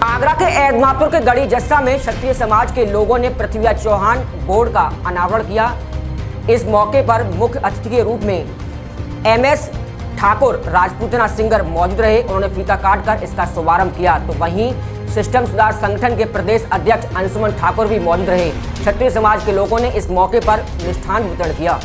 आगरा के एदमापुर के गढ़ी जस्सा में क्षत्रिय समाज के लोगों ने पृथ्वीराज चौहान बोर्ड का अनावरण किया। इस मौके पर मुख्य अतिथि के रूप में एमएस ठाकुर राजपूतना सिंगर मौजूद रहे। उन्होंने फीता काटकर इसका शुभारंभ किया। तो वहीं सिस्टम सुधार संगठन के प्रदेश अध्यक्ष अंशुमन ठाकुर भी मौजूद रहे। क्षत्रिय समाज के लोगों ने इस मौके पर मिष्ठान वितरण किया।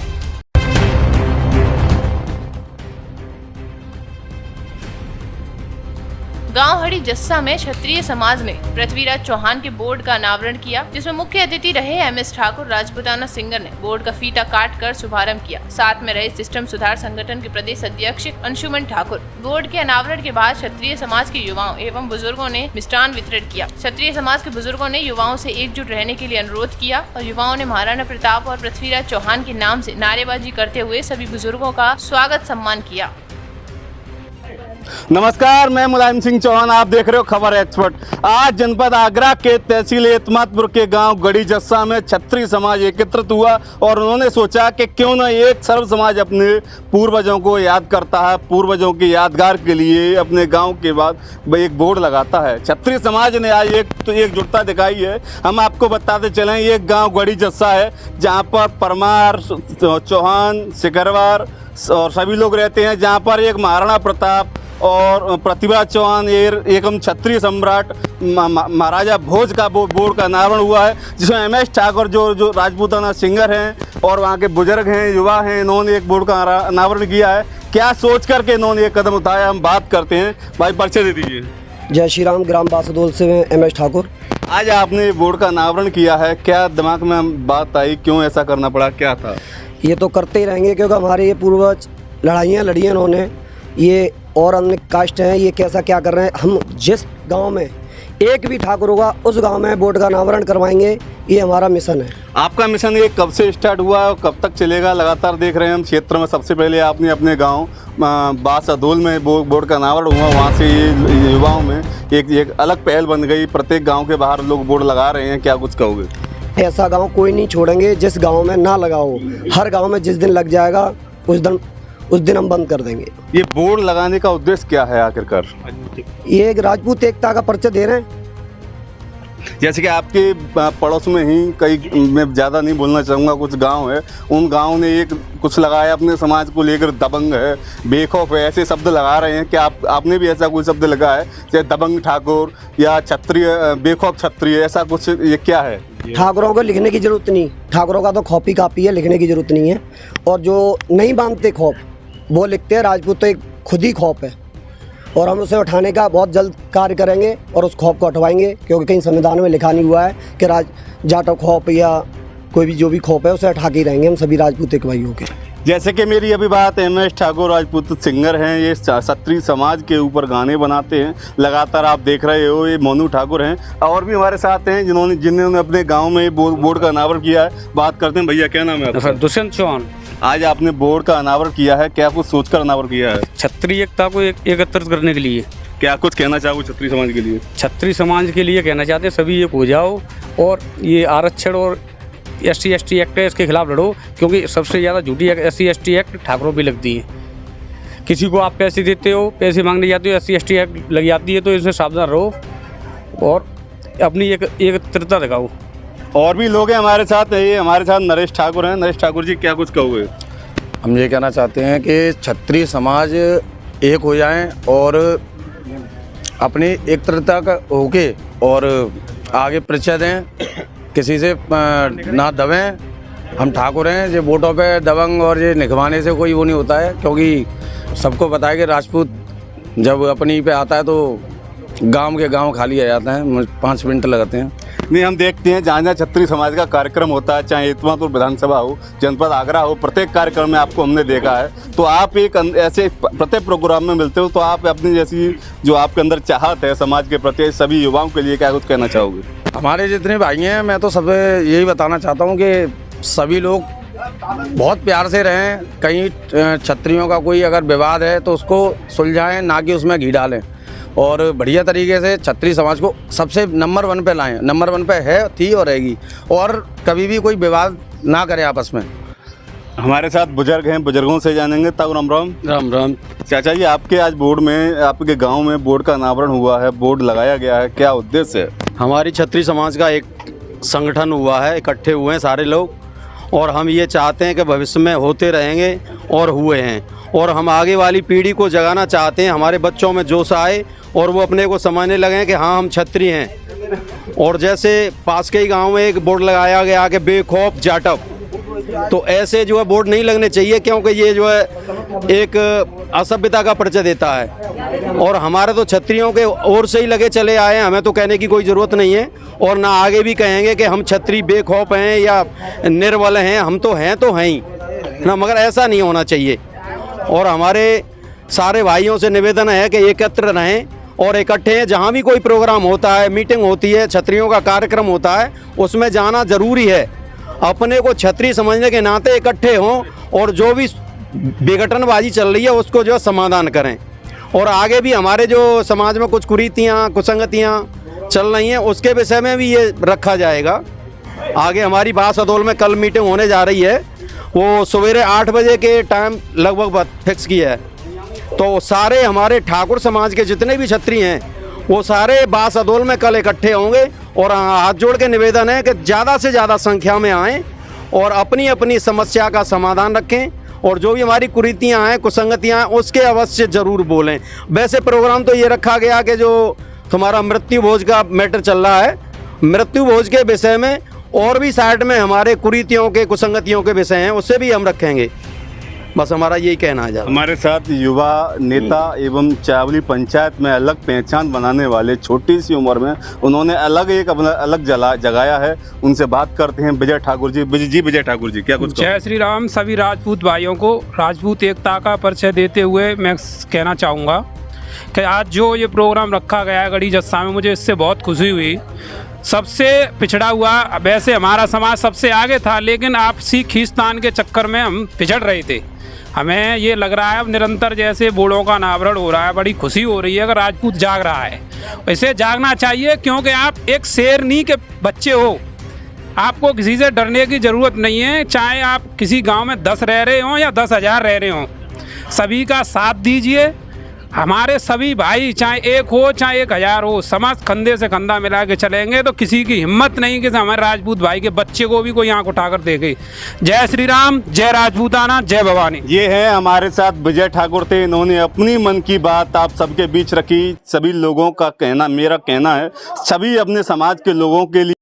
गांव हड़ी जस्सा में क्षत्रिय समाज ने पृथ्वीराज चौहान के बोर्ड का अनावरण किया, जिसमें मुख्य अतिथि रहे एमएस ठाकुर राजपूताना सिंगर ने बोर्ड का फीता काटकर शुभारंभ किया। साथ में रहे सिस्टम सुधार संगठन के प्रदेश अध्यक्ष अंशुमन ठाकुर। बोर्ड के अनावरण के बाद क्षत्रिय समाज के युवाओं एवं बुजुर्गों ने मिष्ठान वितरण किया। क्षत्रिय समाज के बुजुर्गों ने युवाओं से एकजुट रहने के लिए अनुरोध किया और युवाओं ने महाराणा प्रताप और पृथ्वीराज चौहान के नाम से नारेबाजी करते हुए सभी बुजुर्गों का स्वागत सम्मान किया। नमस्कार, मैं मुलायम सिंह चौहान, आप देख रहे हो खबर एक्सपर्ट। आज जनपद आगरा के तहसील एतमादपुर के गांव गढ़ी जस्सा में क्षत्रिय समाज एकत्रित हुआ और उन्होंने सोचा कि क्यों न एक सर्व समाज अपने पूर्वजों को याद करता है, पूर्वजों की यादगार के लिए अपने गांव के बाद एक बोर्ड लगाता है। क्षत्रिय समाज ने आज एकजुटता दिखाई है। हम आपको बताते चलें, ये गाँव गढ़ी जस्सा है जहाँ पर परमार, चौहान, सिकरवार और सभी लोग रहते हैं। जहाँ पर एक महाराणा प्रताप और पृथ्वीराज चौहान एकम क्षत्रिय सम्राट महाराजा भोज का बोर्ड का अनावरण हुआ है, जिसमें एमएस ठाकुर जो राजपूताना सिंगर हैं और वहाँ के बुजुर्ग हैं, युवा हैं, इन्होंने एक बोर्ड का अनावरण किया है। क्या सोच करके इन्होंने एक कदम उठाया, हम बात करते हैं। भाई परिचय दे दीजिए। जय श्री राम, ग्राम बासदोल से मैं एमएस ठाकुर। आज आपने बोर्ड का अनावरण किया है, क्या दिमाग में बात आई, क्यों ऐसा करना पड़ा, क्या था? ये तो करते ही रहेंगे क्योंकि हमारे ये पूर्वज लड़ाइयाँ लड़ी हैं इन्होंने। ये और अन्य कास्ट हैं, ये कैसा क्या कर रहे हैं। हम जिस गांव में एक भी ठाकुर होगा उस गांव में बोर्ड का अनावरण करवाएंगे, ये हमारा मिशन है। आपका मिशन ये कब से स्टार्ट हुआ और कब तक चलेगा? लगातार देख रहे हैं हम क्षेत्र में, सबसे पहले आपने अपने गांव बासदोल में बोर्ड का अनावरण हुआ, वहाँ से ये युवाओं में एक अलग पहल बन गई। प्रत्येक गाँव के बाहर लोग बोर्ड लगा रहे हैं, क्या कुछ कहोगे? ऐसा गाँव कोई नहीं छोड़ेंगे जिस गाँव में ना लगा हो। हर गाँव में जिस दिन लग जाएगा उस दिन हम बंद कर देंगे। ये बोर्ड लगाने का उद्देश्य क्या है आखिरकार? ये एक राजपूत एकता का परिचय दे रहे हैं। जैसे कि आपके पड़ोस में ही कई, मैं ज़्यादा नहीं बोलना चाहूँगा, कुछ गांव है, उन गांव ने एक कुछ लगाया अपने समाज को लेकर, दबंग है, बेखौफ है, ऐसे शब्द लगा रहे हैं। क्या आपने भी ऐसा कोई शब्द लगा है, जैसे दबंग ठाकुर या क्षत्रिय, बेखौफ क्षत्रिय, ऐसा कुछ? ये क्या है? ठाकुरों को लिखने की ज़रूरत नहीं, ठाकुरों का तो कॉपी कापी है, लिखने की ज़रूरत नहीं है। और जो नहीं बांधते खौफ वो लिखते हैं। राजपूत तो एक खुद ही खौफ है और हम उसे उठाने का बहुत जल्द कार्य करेंगे और उस खौफ को उठवाएंगे, क्योंकि कहीं संविधान में लिखा नहीं हुआ है कि जाटो खौफ या कोई भी जो भी खौफ है उसे उठा के रहेंगे हम सभी राजपूत एक भाई होकर। जैसे कि मेरी अभी बात एमएस ठाकुर राजपूत सिंगर हैं, ये क्षत्रिय समाज के ऊपर गाने बनाते हैं। लगातार आप देख रहे हो, ये मोनू ठाकुर हैं और भी हमारे साथ हैं जिन्होंने अपने गांव में बोर्ड का अनावरण किया है। बात करते हैं। भैया क्या नाम है आपका? दुष्यंत चौहान। आज आपने बोर्ड का अनावरण किया है, क्या कुछ सोचकर अनावरण किया है? क्षत्रिय एकता को एकत्रित करने के लिए। क्या कुछ कहना चाहोगे क्षत्रिय समाज के लिए? क्षत्रिय समाज के लिए कहना चाहते हैं सभी एक हो जाओ और ये आरक्षण और SC ST एक्ट है, इसके खिलाफ लड़ो, क्योंकि सबसे ज़्यादा झूठी SC ST एक्ट ठाकुरों पे लगती है। किसी को आप पैसे देते हो, पैसे मांगने जाते हो, SC ST एक्ट लग जाती है, तो इससे सावधान रहो और अपनी एकत्रितता दिखाओ। और भी लोग हैं हमारे साथ, ये हमारे साथ नरेश ठाकुर हैं। नरेश ठाकुर जी, क्या कुछ कहोगे? हम ये कहना चाहते हैं कि क्षत्रिय समाज एक हो जाएं और अपनी एकत्रितता का होके और आगे परिचय दें, किसी से ना दबें। हम ठाकुर हैं, ये वोटों पे दबंग और ये निखवाने से कोई वो नहीं होता है, क्योंकि सबको पता है कि राजपूत जब अपनी पे आता है तो गांव के गांव खाली आ जाता है, 5 मिनट लगाते हैं। नहीं, हम देखते हैं जहाँ जहाँ क्षत्रिय समाज का कार्यक्रम होता है, चाहे एतमादपुर विधानसभा हो, जनपद आगरा हो, प्रत्येक कार्यक्रम में आपको हमने देखा है। तो आप एक ऐसे प्रत्येक प्रोग्राम में मिलते हो, तो आप अपनी जैसी जो आपके अंदर चाहत है समाज के प्रति, सभी युवाओं के लिए क्या कुछ कहना चाहोगे? हमारे जितने भाई हैं, मैं तो सब यही बताना चाहता हूँ कि सभी लोग बहुत प्यार से रहें। कहीं क्षत्रियों का कोई अगर विवाद है तो उसको सुलझाएं, ना कि उसमें घी डालें, और बढ़िया तरीके से क्षत्रिय समाज को सबसे नंबर 1 पे लाएं। नंबर 1 पे है, थी और रहेगी, और कभी भी कोई विवाद ना करें आपस में। हमारे साथ बुजुर्ग हैं, बुजुर्गों से जानेंगे। ताऊ राम राम। राम राम। चाचा जी, आपके आज बोर्ड में, आपके गांव में बोर्ड का अनावरण हुआ है, बोर्ड लगाया गया है, क्या उद्देश्य है? हमारी छत्री समाज का एक संगठन हुआ है, इकट्ठे हुए हैं सारे लोग, और हम ये चाहते हैं कि भविष्य में होते रहेंगे और हुए हैं, और हम आगे वाली पीढ़ी को जगाना चाहते हैं, हमारे बच्चों में जोश आए और वो अपने को समझने लगें कि हाँ हम छत्री हैं। और जैसे पास के ही गांव में एक बोर्ड लगाया गया कि बेखौफ जाटव, तो ऐसे जो है बोर्ड नहीं लगने चाहिए, क्योंकि ये जो है एक असभ्यता का परिचय देता है। और हमारे तो छत्रियों के ओर से ही लगे चले आए हैं, हमें तो कहने की कोई ज़रूरत नहीं है, और ना आगे भी कहेंगे कि हम छत्री बेखौफ हैं या निर्बल हैं, हम तो हैं ही ना, मगर ऐसा नहीं होना चाहिए। और हमारे सारे भाइयों से निवेदन है कि एकत्र रहें और इकट्ठे हैं। जहाँ भी कोई प्रोग्राम होता है, मीटिंग होती है, छत्रियों का कार्यक्रम होता है, उसमें जाना ज़रूरी है। अपने को छत्री समझने के नाते इकट्ठे हों और जो भी विघटनबाजी चल रही है उसको जो है समाधान करें। और आगे भी हमारे जो समाज में कुछ कुरीतियाँ, कुसंगतियाँ चल रही हैं, उसके विषय में भी ये रखा जाएगा। आगे हमारी बासअदौल में कल मीटिंग होने जा रही है, वो सवेरे 8 बजे के टाइम लगभग फिक्स किया है। तो सारे हमारे ठाकुर समाज के जितने भी छत्री हैं वो सारे बासअदौल में कल इकट्ठे होंगे, और हाथ जोड़ के निवेदन है कि ज़्यादा से ज़्यादा संख्या में आएँ और अपनी अपनी समस्या का समाधान रखें, और जो भी हमारी कुरीतियाँ हैं, कुसंगतियाँ हैं, उसके अवश्य ज़रूर बोलें। वैसे प्रोग्राम तो ये रखा गया कि जो हमारा मृत्यु भोज का मैटर चल रहा है, मृत्यु भोज के विषय में और भी साइड में हमारे कुरीतियों के, कुसंगतियों के विषय हैं, उससे भी हम रखेंगे। बस हमारा यही कहना है। हमारे साथ युवा नेता एवं चावली पंचायत में अलग पहचान बनाने वाले, छोटी सी उम्र में उन्होंने अलग एक अपना अलग जगाया है, उनसे बात करते हैं। विजय ठाकुर जी। विजय ठाकुर जी, क्या कुछ? जय श्री राम। सभी राजपूत भाइयों को राजपूत एकता का परिचय देते हुए मैं कहना चाहूँगा कि आज जो ये प्रोग्राम रखा गया है गढ़ी जस्सा में, मुझे इससे बहुत खुशी हुई। सबसे पिछड़ा हुआ, वैसे हमारा समाज सबसे आगे था, लेकिन आपसी खींचतान के चक्कर में हम पिछड़ रहे थे। हमें ये लग रहा है अब निरंतर जैसे बोर्डों का अनावरण हो रहा है, बड़ी खुशी हो रही है कि राजपूत जाग रहा है। वैसे जागना चाहिए, क्योंकि आप एक शेरनी के बच्चे हो, आपको किसी से डरने की ज़रूरत नहीं है। चाहे आप किसी गांव में 10 रह रहे हों या 10,000 रह रहे हों, सभी का साथ दीजिए। हमारे सभी भाई, चाहे 1 हो चाहे 1000 हो, समाज कंधे से कंधा मिला के चलेंगे तो किसी की हिम्मत नहीं कि हमारे राजपूत भाई के बच्चे को भी कोई आंख उठाकर देखे। जय श्री राम, जय राजपूताना, जय भवानी। ये है हमारे साथ विजय ठाकुर थे। इन्होंने अपनी मन की बात आप सबके बीच रखी। सभी लोगों का कहना, मेरा कहना है, सभी अपने समाज के लोगों के लिए